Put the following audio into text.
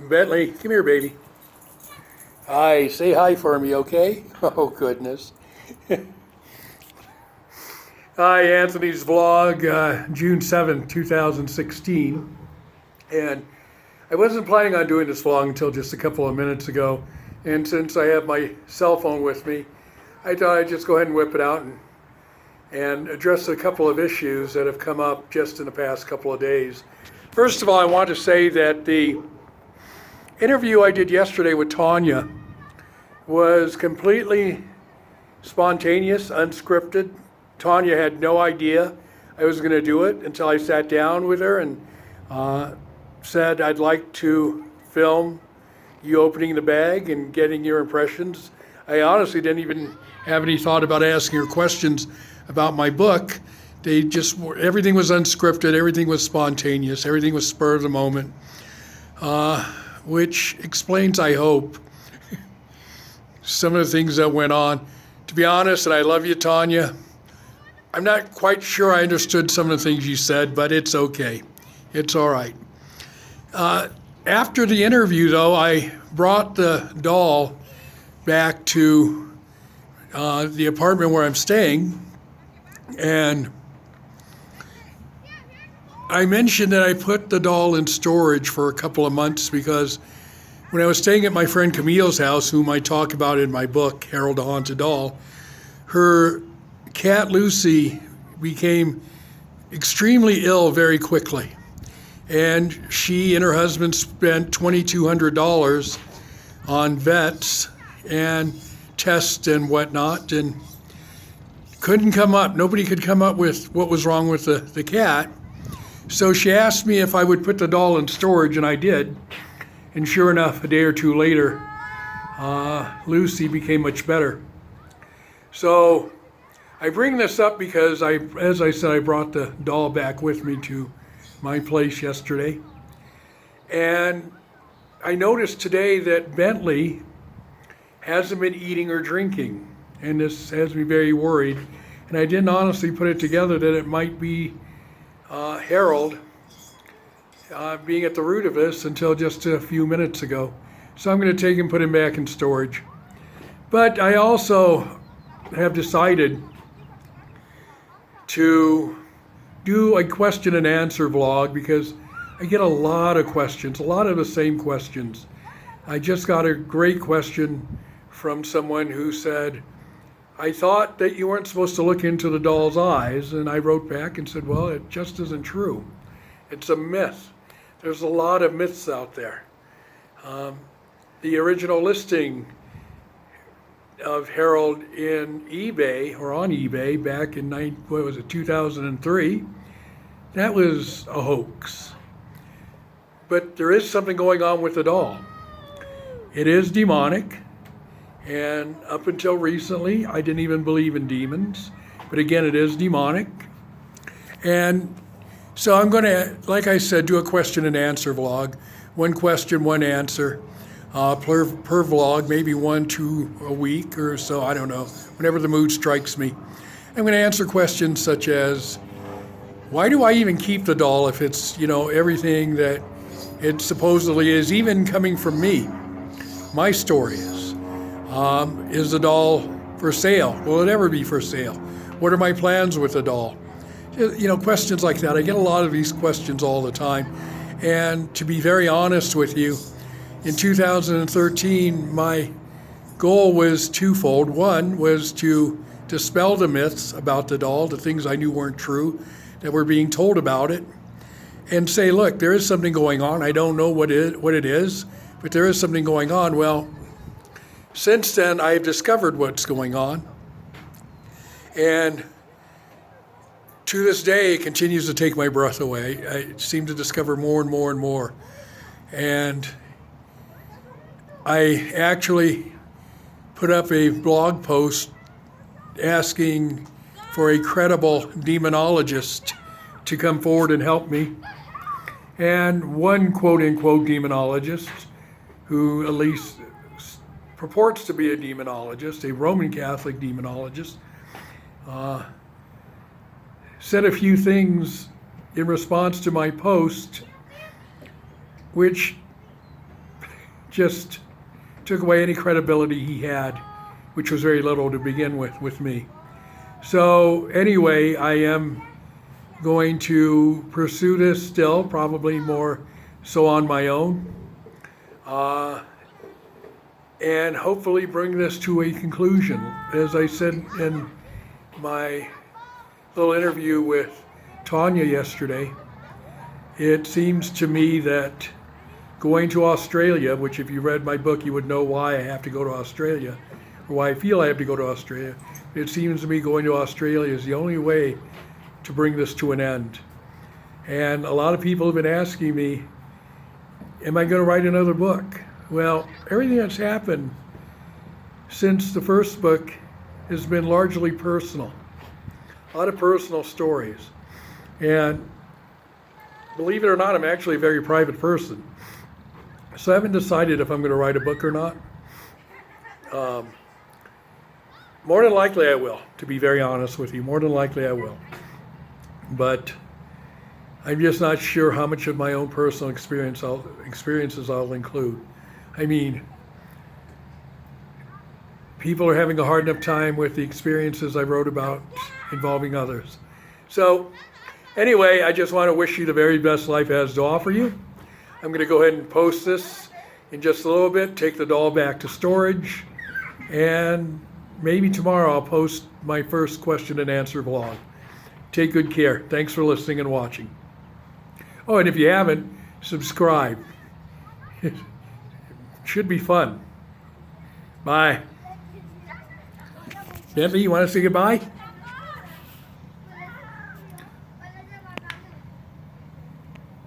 Bentley, come here, baby. Hi, say hi for me, okay? Oh, goodness. Hi, Anthony's vlog, June 7th, 2016. And I wasn't planning on doing this vlog until just a couple of minutes ago. And since I have my cell phone with me, I thought I'd just go ahead and whip it out and address a couple of issues that have come up just in the past couple of days. First of all, I want to say that the interview I did yesterday with Tanya was completely spontaneous, unscripted. Tanya had no idea I was going to do it until I sat down with her and said, I'd like to film you opening the bag and getting your impressions. I honestly didn't even have any thought about asking her questions about my book. Everything was unscripted, everything was spontaneous, everything was spur of the moment, which explains, I hope, some of the things that went on. To be honest, and I love you, Tanya, I'm not quite sure I understood some of the things you said, but it's okay. It's all right. After the interview, though, I brought the doll back to the apartment where I'm staying, and I mentioned that I put the doll in storage for a couple of months because when I was staying at my friend Camille's house, whom I talk about in my book, Harold the Haunted Doll, her cat Lucy became extremely ill very quickly. And she and her husband spent $2,200 on vets and tests and whatnot, and nobody could come up with what was wrong with the cat. So she asked me if I would put the doll in storage, and I did. And sure enough, a day or two later, Lucy became much better. So I bring this up because as I said, I brought the doll back with me to my place yesterday. And I noticed today that Bentley hasn't been eating or drinking. And this has me very worried. And I didn't honestly put it together that it might be Harold being at the root of this until just a few minutes ago. So I'm going to take him, put him back in storage. But I also have decided to do a question and answer vlog because I get a lot of questions, a lot of the same questions. I just got a great question from someone who said, I thought that you weren't supposed to look into the doll's eyes. And I wrote back and said, well, it just isn't true. It's a myth. There's a lot of myths out there. The original listing of Harold in eBay or on eBay back in 2003, that was a hoax. But there is something going on with the doll. It is demonic, and up until recently, I didn't even believe in demons. But again, it is demonic. And so I'm going to, like I said, do a question and answer vlog. One question, one answer per vlog, maybe 1-2 a week or so, I don't know, whenever the mood strikes me. I'm going to answer questions such as, why do I even keep the doll if it's, everything that it supposedly is, even coming from me? My story is the doll for sale? Will it ever be for sale? What are my plans with the doll? Questions like that. I get a lot of these questions all the time. And to be very honest with you, in 2013, my goal was twofold. One was to dispel the myths about the doll, the things I knew weren't true, that were being told about it, and say, look, there is something going on. I don't know what it is, but there is something going on. Well, since then, I've discovered what's going on. And to this day, it continues to take my breath away. I seem to discover more and more and more. And I actually put up a blog post asking for a credible demonologist to come forward and help me. And one quote-unquote demonologist, who at least purports to be a demonologist, a Roman Catholic demonologist, said a few things in response to my post, which just took away any credibility he had, which was very little to begin with me. So anyway, I am going to pursue this still, probably more so on my own, and hopefully bring this to a conclusion. As I said in my little interview with Tanya yesterday, it seems to me that going to Australia, which if you read my book, you would know why I have to go to Australia, or why I feel I have to go to Australia. It seems to me going to Australia is the only way to bring this to an end. And a lot of people have been asking me, am I going to write another book? Well, everything that's happened since the first book has been largely personal. A lot of personal stories. And believe it or not, I'm actually a very private person. So I haven't decided if I'm going to write a book or not. More than likely I will, to be very honest with you. More than likely I will. But I'm just not sure how much of my own personal experiences I'll include. I mean, people are having a hard enough time with the experiences I wrote about involving others. So anyway, I just want to wish you the very best life has to offer you. I'm going to go ahead and post this in just a little bit, take the doll back to storage, and maybe tomorrow I'll post my first question and answer vlog. Take good care. Thanks for listening and watching. Oh, and if you haven't, subscribe. It should be fun. Bye. Bentley, you want to say goodbye?